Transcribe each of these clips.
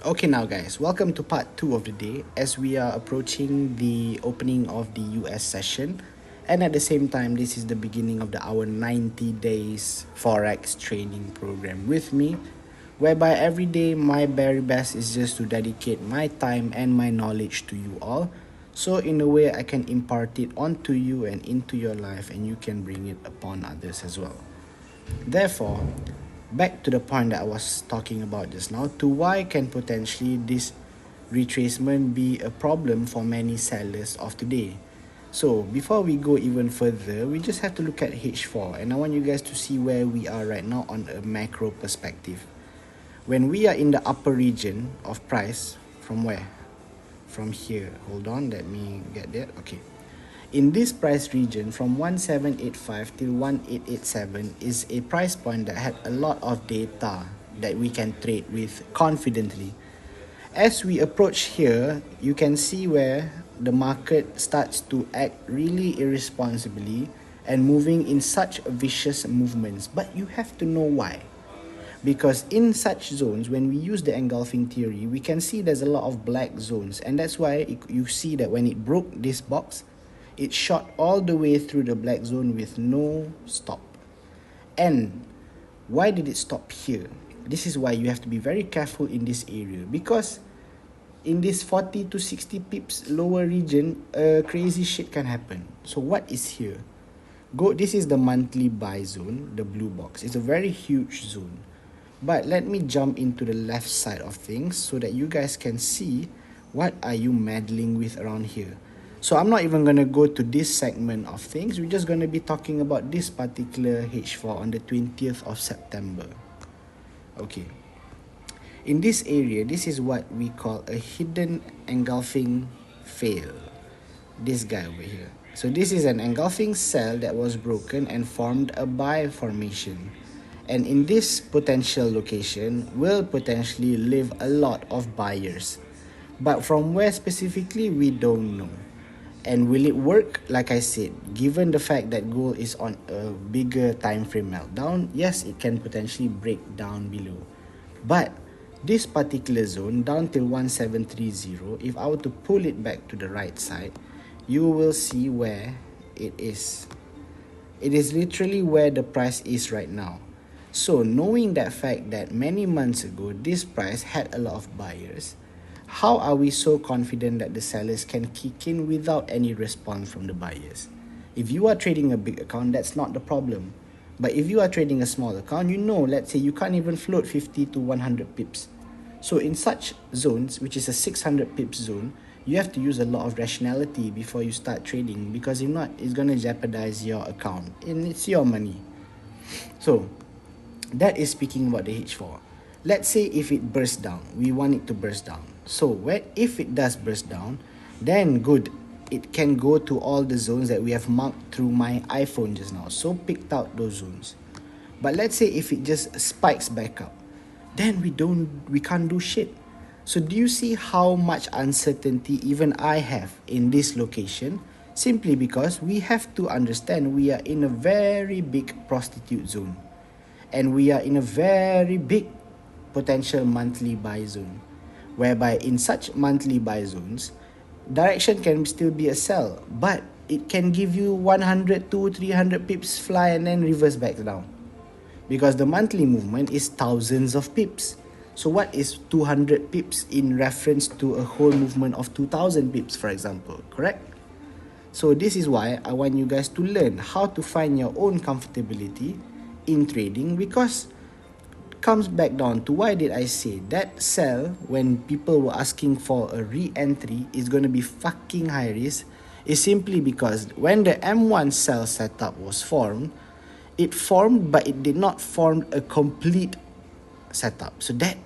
Okay, now, guys, welcome to part 2 of the day as we are approaching the opening of the US session. And at the same time, this is the beginning of our 90 days Forex training program with me, whereby every day my very best is just to dedicate my time and my knowledge to you all. So, in a way, I can impart it onto you and into your life, and you can bring it upon others as well. Therefore, back to the point that I was talking about just now, to why can potentially this retracement be a problem for many sellers of today. So before we go even further, we just have to look at H4, and I want you guys to see where we are right now on a macro perspective. When we are in the upper region of price, from where? From here. Hold on, let me get that. Okay. In this price region from 1785 till 1887 is a price point that had a lot of data that we can trade with confidently. As we approach here, you can see where the market starts to act really irresponsibly and moving in such vicious movements, but you have to know why. Because in such zones, when we use the engulfing theory, we can see there's a lot of black zones, and that's why you see that when it broke this box, it shot all the way through the black zone with no stop. And why did it stop here? This is why you have to be very careful in this area, because in this 40 to 60 pips lower region, crazy shit can happen. So what is here? This is the monthly buy zone, the blue box. It's a very huge zone. But let me jump into the left side of things so that you guys can see what are you meddling with around here. So I'm not even going to go to this segment of things. We're just going to be talking about this particular H4 on the 20th of September. Okay. In this area, this is what we call a hidden engulfing fail. This guy over here. So this is an engulfing cell that was broken and formed a buy formation. And in this potential location will potentially live a lot of buyers. But from where specifically, we don't know. And will it work? Like I said, given the fact that gold is on a bigger time frame meltdown, yes, it can potentially break down below. But this particular zone down till 1730, if I were to pull it back to the right side, you will see where it is. It is literally where the price is right now. So knowing that fact that many months ago this price had a lot of buyers, how are we so confident that the sellers can kick in without any response from the buyers? If you are trading a big account, that's not the problem. But if you are trading a small account, let's say you can't even float 50 to 100 pips. So in such zones, which is a 600 pips zone, you have to use a lot of rationality before you start trading, because if not, it's going to jeopardize your account and it's your money. So that is speaking about the H4. Let's say if it bursts down, we want it to burst down. So if it does burst down, then good, it can go to all the zones that we have marked through my iPhone just now. So picked out those zones. But let's say if it just spikes back up, then we can't do shit. So do you see how much uncertainty even I have in this location? Simply because we have to understand we are in a very big prostitute zone. And we are in a very big potential monthly buy zone, whereby in such monthly buy zones, direction can still be a sell, but it can give you 100 to 300 pips fly and then reverse back down, because the monthly movement is thousands of pips. So what is 200 pips in reference to a whole movement of 2000 pips, for example, correct? So this is why I want you guys to learn how to find your own comfortability in trading, because comes back down to why did I say that sell when people were asking for a re-entry is going to be fucking high risk, is simply because when the M1 sell setup was formed, it formed but it did not form a complete setup. So that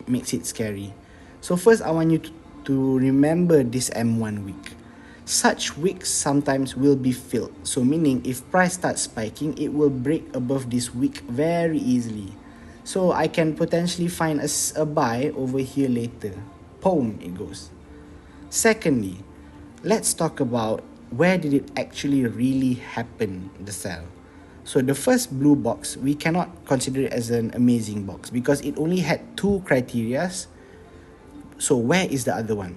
makes it scary. So first I want you to remember this M1 week. Such weeks sometimes will be filled. So meaning if price starts spiking, it will break above this week very easily. So I can potentially find a buy over here later. Boom, it goes. Secondly, let's talk about where did it actually really happen, the sell. So the first blue box, we cannot consider it as an amazing box because it only had two criterias So where is the other one?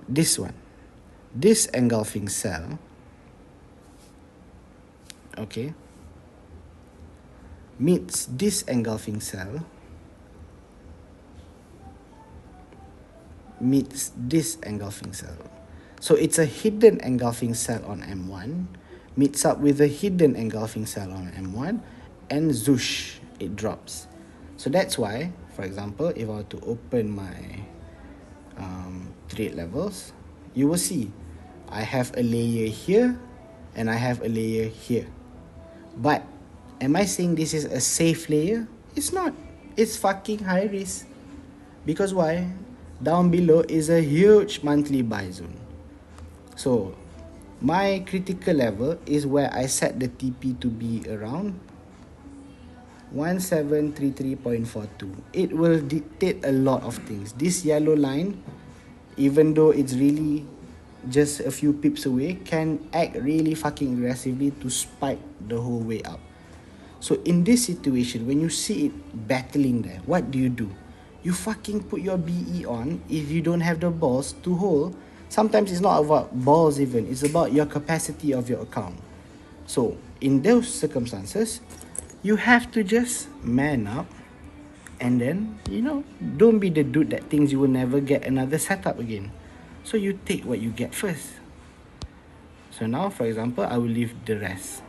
This one. This engulfing cell, okay, meets this engulfing cell, meets this engulfing cell. So it's a hidden engulfing cell on M1, meets up with a hidden engulfing cell on M1, and zoosh, it drops. So that's why, for example, if I were to open my trade levels, you will see I have a layer here and I have a layer here. But am I saying this is a safe layer? It's not. It's fucking high risk. Because why? Down below is a huge monthly buy zone. So my critical level is where I set the TP to be around 1733.42. It will dictate a lot of things. This yellow line, even though it's really just a few pips away, can act really fucking aggressively to spike the whole way up. So in this situation, when you see it battling there, what do? You fucking put your BE on if you don't have the balls to hold. Sometimes it's not about balls even, it's about your capacity of your account. So in those circumstances, you have to just man up and then, don't be the dude that thinks you will never get another setup again. So you take what you get first. So now, for example, I will leave the rest.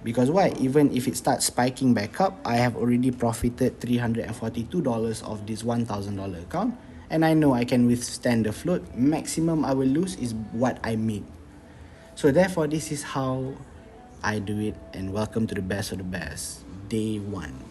Because why? Even if it starts spiking back up, I have already profited $342 of this $1,000 account. And I know I can withstand the float. Maximum I will lose is what I made. So therefore, this is how I do it. And welcome to the best of the best. Day 1.